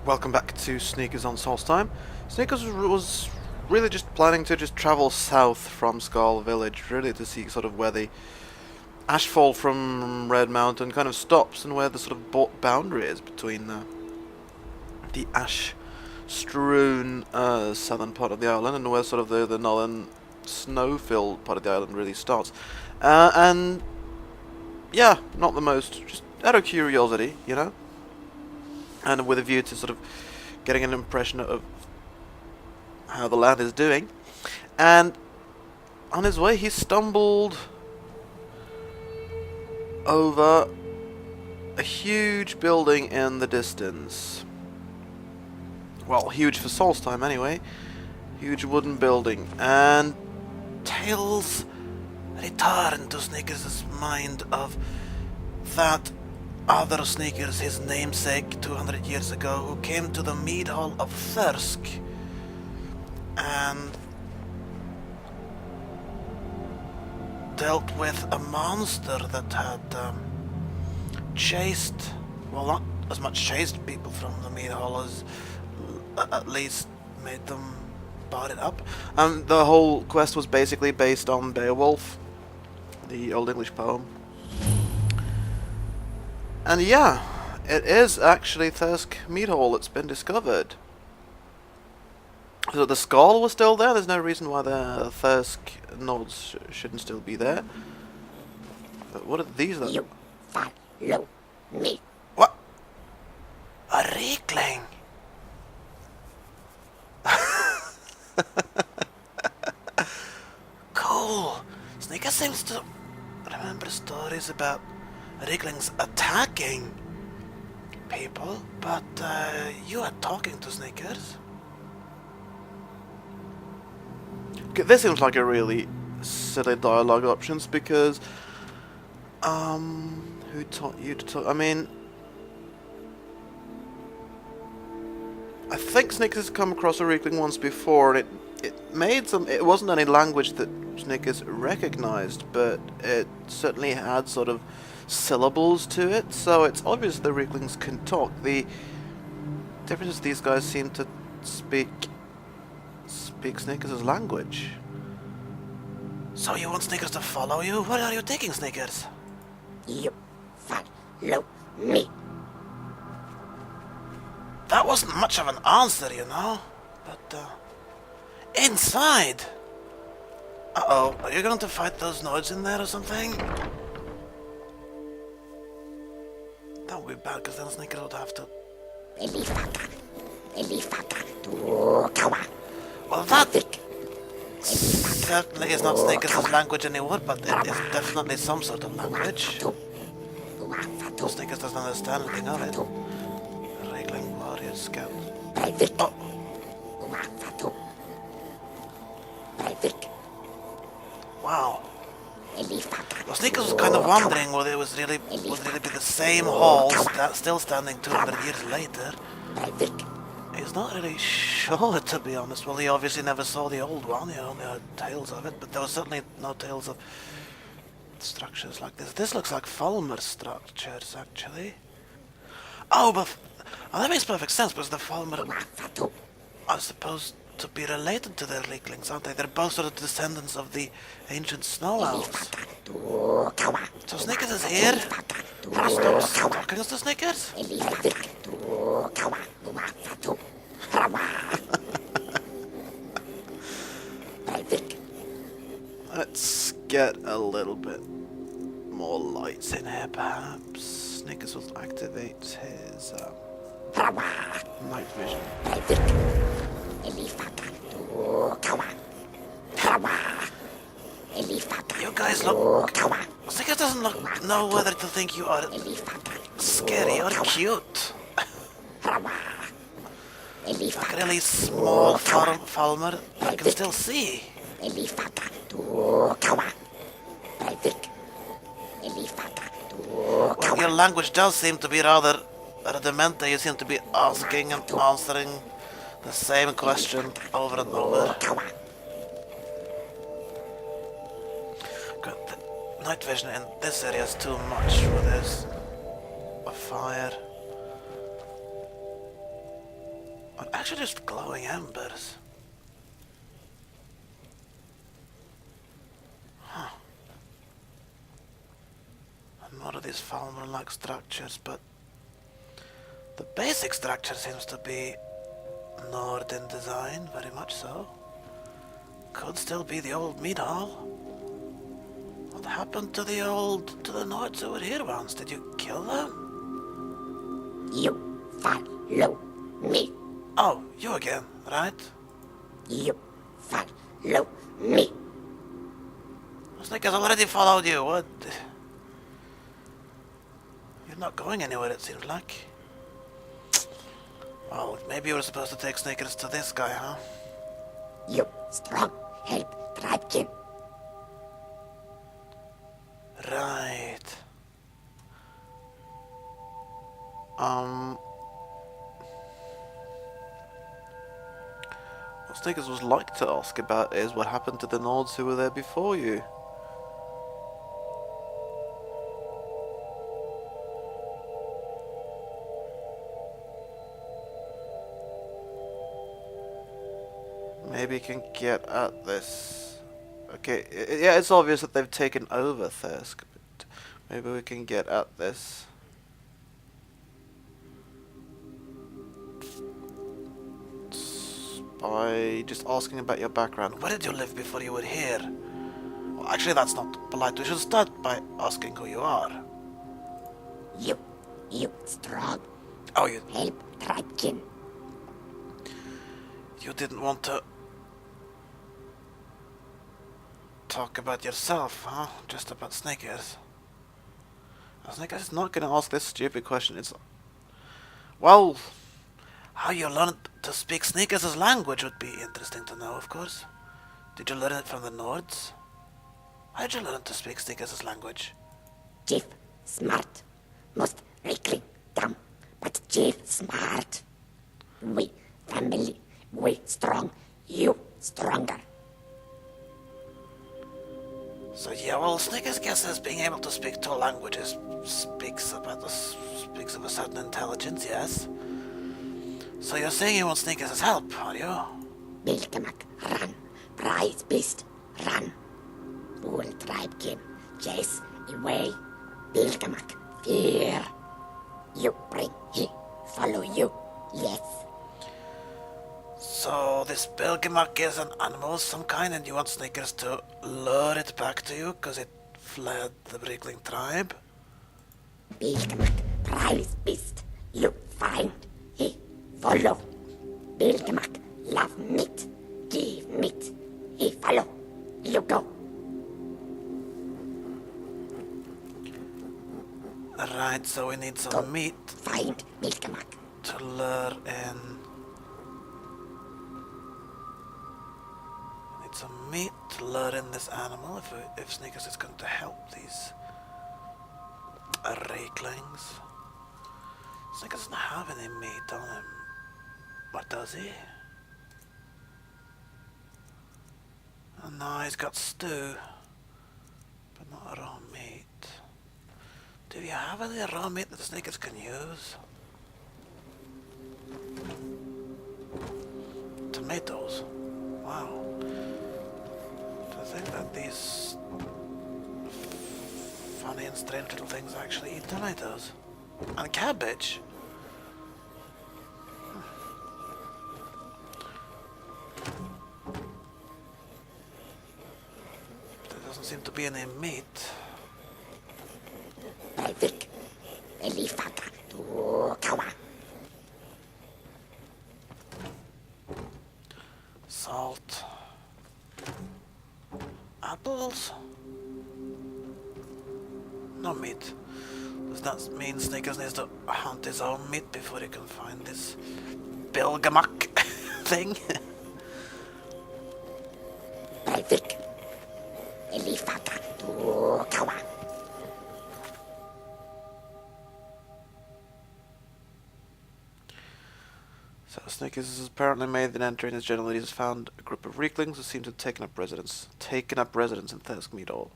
Welcome back to Sneakers on Solstheim. Sneakers was really just planning to just travel south from Skull Village, really to see sort of where the ashfall from Red Mountain kind of stops and where the sort of boundary is between the ash-strewn southern part of the island and where sort of the northern snow-filled part of the island really starts. And yeah, not the most, just out of curiosity, you know? And with a view to sort of getting an impression of how the land is doing. And on his way he stumbled over a huge building in the distance. Well, huge for Solstheim anyway. Huge wooden building. And tales return to Snickers' mind of that other Sneakers, his namesake 200 years ago, who came to the mead hall of Thirsk and dealt with a monster that had chased, well, not as much chased people from the mead hall as at least made them bar it up. The whole quest was basically based on Beowulf, the Old English poem. And yeah, it is actually Thirsk Mead Hall that's been discovered. So the skull was still there, there's no reason why the Thirsk nodes shouldn't still be there. But what are these then? You follow me. What? A Reekling? Cool. Sneaker seems to remember stories about Reeklings attacking people, but you are talking to Sneakers. Okay, this seems like a really silly dialogue options because who taught you to talk? I mean, I think Snickers has come across a Reekling once before, and it made some. It wasn't any language that Snickers recognized, but it certainly had sort of syllables to it, so it's obvious the Reeklings can talk. The difference is these guys seem to speak Snickers' language. So you want Snickers to follow you? Where are you taking Snickers? You follow me. That wasn't much of an answer, you know. But, inside! Uh-oh, are you going to fight those nodes in there or something? That would be bad, because then Snickers would have to... Well, that certainly is not Snickers' language anymore, but it is definitely some sort of language. Snickers doesn't understand anything of it. Reekling warrior scout. Oh. Wow. Well, Snickers was kind of wondering whether it would really be the same hall still standing 200 years later. He's not really sure, to be honest. Well, he obviously never saw the old one. He only heard tales of it, but there was certainly no tales of structures like this. This looks like Falmer structures, actually. Oh, but that makes perfect sense, because the Falmer are supposed to be related to their Reeklings, aren't they? They're both sort of descendants of the ancient snow elves. So Snickers is here? Stop talking to Snickers? Let's get a little bit more lights in here, perhaps. Snickers will activate his night vision. You guys look... Snickers doesn't know whether to think you are scary or cute. Like a really small Falmer I can still see. Well, your language does seem to be rather rudimentary. You seem to be asking and answering the same question over and over. God, the night vision in this area is too much. Where there's a fire. Or actually just glowing embers. Huh. And more of these farmer-like structures, but the basic structure seems to be Nord in design, very much so. Could still be the old meat hall. What happened to the Nords who were here once? Did you kill them? You follow me. Oh, you again, right? You follow me. Snake has already followed you, what? You're not going anywhere, it seems like. Well, maybe you were supposed to take Snickers to this guy, huh? You strong help Dragon. Right. What Snickers was like to ask about is what happened to the Nords who were there before you. Maybe you can get at this. Okay, yeah, it's obvious that they've taken over Thirsk, but maybe we can get at this. By just asking about your background. Where did you live before you were here? Well, actually, that's not polite. We should start by asking who you are. You strong. Oh, you Help Dragon. didn't want to talk about yourself, huh? Just about Snickers. Snickers is not going to ask this stupid question. It's... Well, how you learned to speak Snickers' language would be interesting to know, of course. Did you learn it from the Nords? How did you learn to speak Snickers' language? Chief smart. Most weakling dumb. But Chief smart. We family. We strong. You stronger. So yeah, well, Snickers guesses being able to speak two languages speaks of a certain intelligence, yes. So you're saying you want Snickers' help, are you? Bilgemak, run. Prize beast, run. Fool tribe kin, chase away. Bilgemak, fear. You bring, he follow you, yes. So this Belgamak is an animal of some kind and you want Snickers to lure it back to you because it fled the Brickling tribe? Bilgemak, prize beast, you find, he follow. Bilgemak, love meat, give meat, he follow, you go. Right, so we need some Go. meat Find Bilgemak. to lure in. We need some meat to lure in this animal if Snickers is going to help these rakelings. Snickers doesn't have any meat on him. Or does he? Oh, no, he's got stew, but not raw meat. Do you have any raw meat that the Snickers can use? Tomatoes. Wow. To think that these funny and strange little things actually eat tomatoes. And cabbage. There doesn't seem to be any meat. Breivik, Elifaka, Tukawa. Salt. Apples. No meat. Does that mean Snickers needs to hunt his own meat before he can find this Bilgamak thing? Breivik, Elifaka, Tukawa. So Snickers has apparently made an entry in his journal that he has found a group of Reeklings who seem to have taken up residence in Thirsk Meadhall.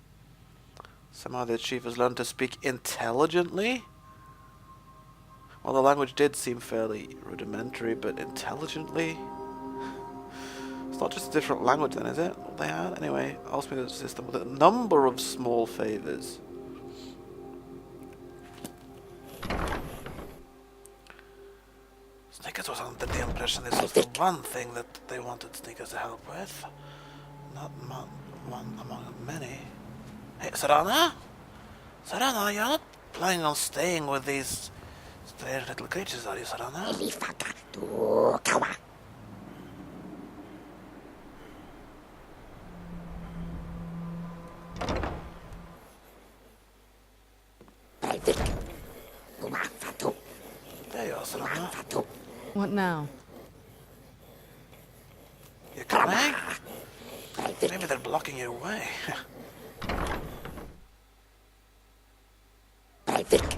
Somehow the chief has learned to speak intelligently? Well, the language did seem fairly rudimentary, but intelligently. It's not just a different language then, is it? What they had? Anyway, asked me the system with a number of small favors. Snickers was under the impression this was the one thing that they wanted Snickers to help with. Not one among many. Hey, Sarana? Sarana, you're not planning on staying with these strange little creatures, are you, Sarana? Elifaka tu kawa. Privik. Umafatu. There you are, Sarana. Umafatu. What now? You coming? Privik. Maybe they're blocking your way. Privik.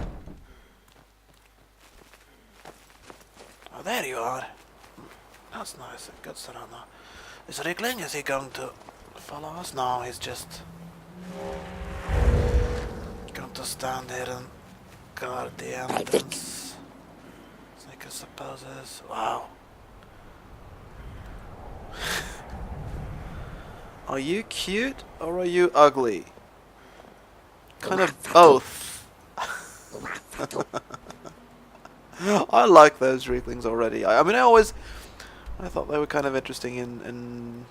Oh, there you are. That's nice. Good, Sarana. Is Rickling, is he going to follow us? No, he's just going to stand here and guard the entrance. Snickers supposes. Wow. Are you cute or are you ugly? Kind of both. Umafatu. I like those Rieklings already. I mean, I thought they were kind of interesting in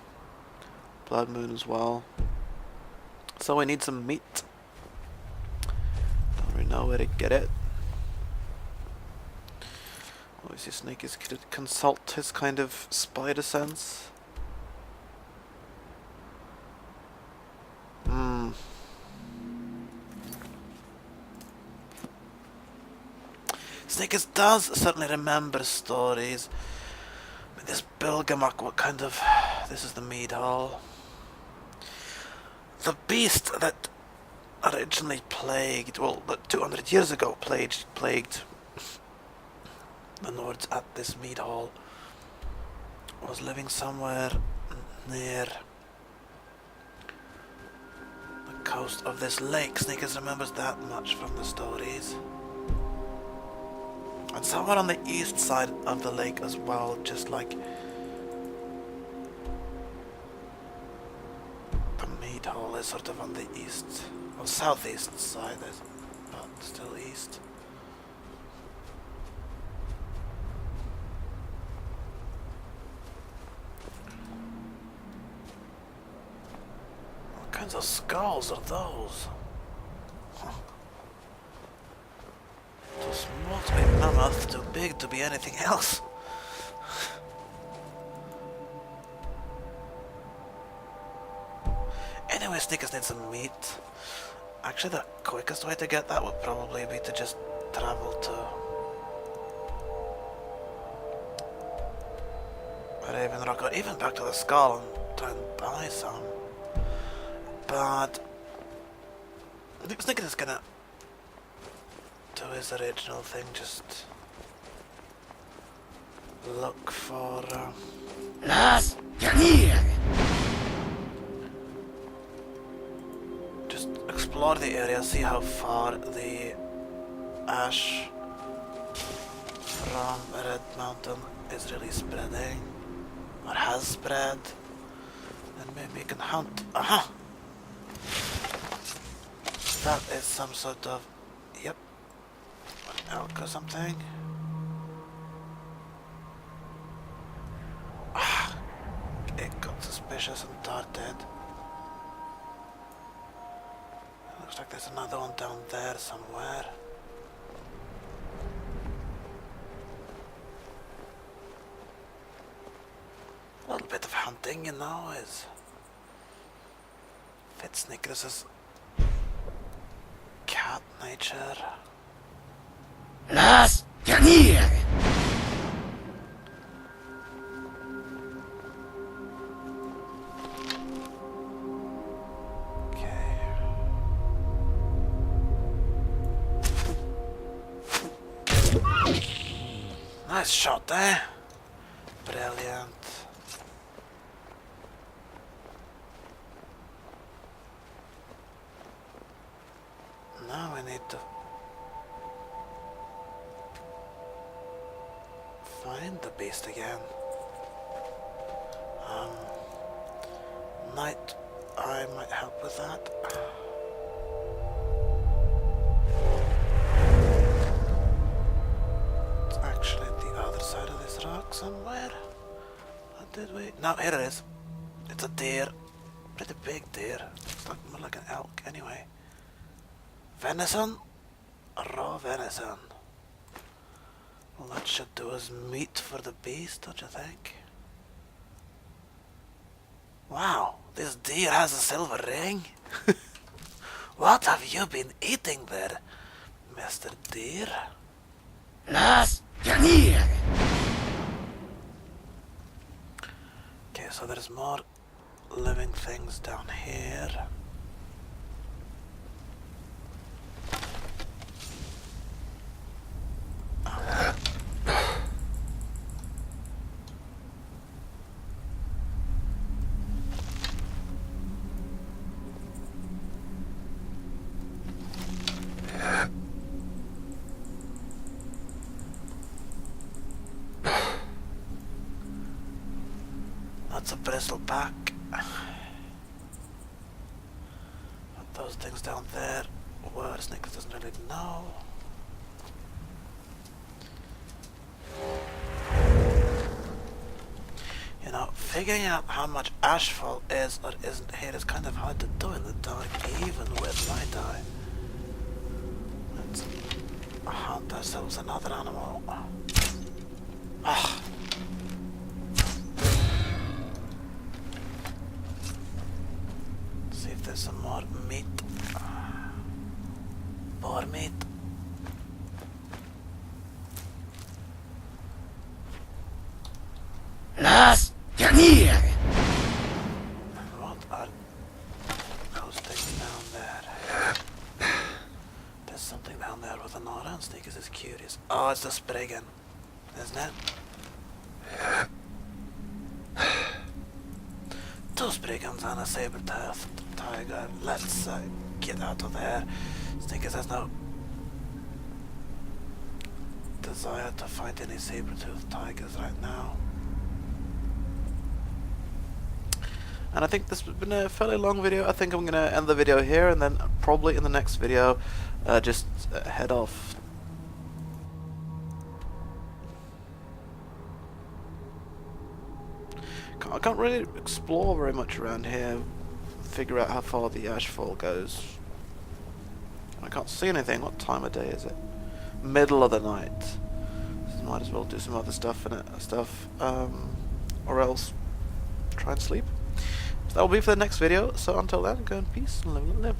Blood Moon as well. So we need some meat. Don't really know where to get it. Obviously, Snake is going to consult his kind of spider sense. Snickers does certainly remember stories. But this Bilgamak, what kind of... This is the mead hall. The beast that originally plagued, well, that 200 years ago plagued the Nords at this mead hall, was living somewhere near the coast of this lake. Snickers remembers that much from the stories. And somewhere on the east side of the lake as well, just like the mead hall is sort of on the east, or southeast side, but still east. What kinds of skulls are those? Huh. Too small to be mammoth, too big to be anything else. Anyway, Snickers need some meat. Actually, the quickest way to get that would probably be to just travel to Raven Rock, or even back to the Skull and try and buy some. But I think Snickers is gonna do his original thing, just look for Las Yanir. just explore the area, see how far the ash from Red Mountain is really spreading, or has spread, and maybe you can hunt. Aha! That is some sort of, yep, elk or something. Ah, it got suspicious and darted. Looks like there's another one down there somewhere. A little bit of hunting, you know, is fits Snickers's cat nature. Las Yanir. Okay. Nice shot there. Brilliant. Now we need to find the beast again. Night eye might help with that. It's actually at the other side of this rock somewhere. What did we? No, here it is. It's a deer. Pretty big deer. It's like more like an elk anyway. Venison? Raw venison. Well, that should do as meat for the beast, don't you think? Wow, this deer has a silver ring. What have you been eating there, Mr. Deer? Las Yanir. Okay, so there's more living things down here. That's a bristleback. Put those things down there. Where Snickers doesn't really know. You know, figuring out how much ashfall is or isn't here is kind of hard to do in the dark, even with my eye. Let's hunt ourselves another animal. Ah. See if there's some more meat. Boar meat. Las Yanir. What are those things down there? There's something down there with an aura, and Sneakers is curious. Oh, it's the Spriggan, isn't it? Two Spriggans and a saber-toothed tiger. Let's get out of there. Sneakers has no desire to fight any saber-toothed tigers right now. And I think this has been a fairly long video. I think I'm going to end the video here, and then probably in the next video just head off. I can't really explore very much around here, figure out how far the ashfall goes. I can't see anything. What time of day is it? Middle of the night. So might as well do some other stuff in it, or else try and sleep. So that will be for the next video. So until then, go in peace and live and live.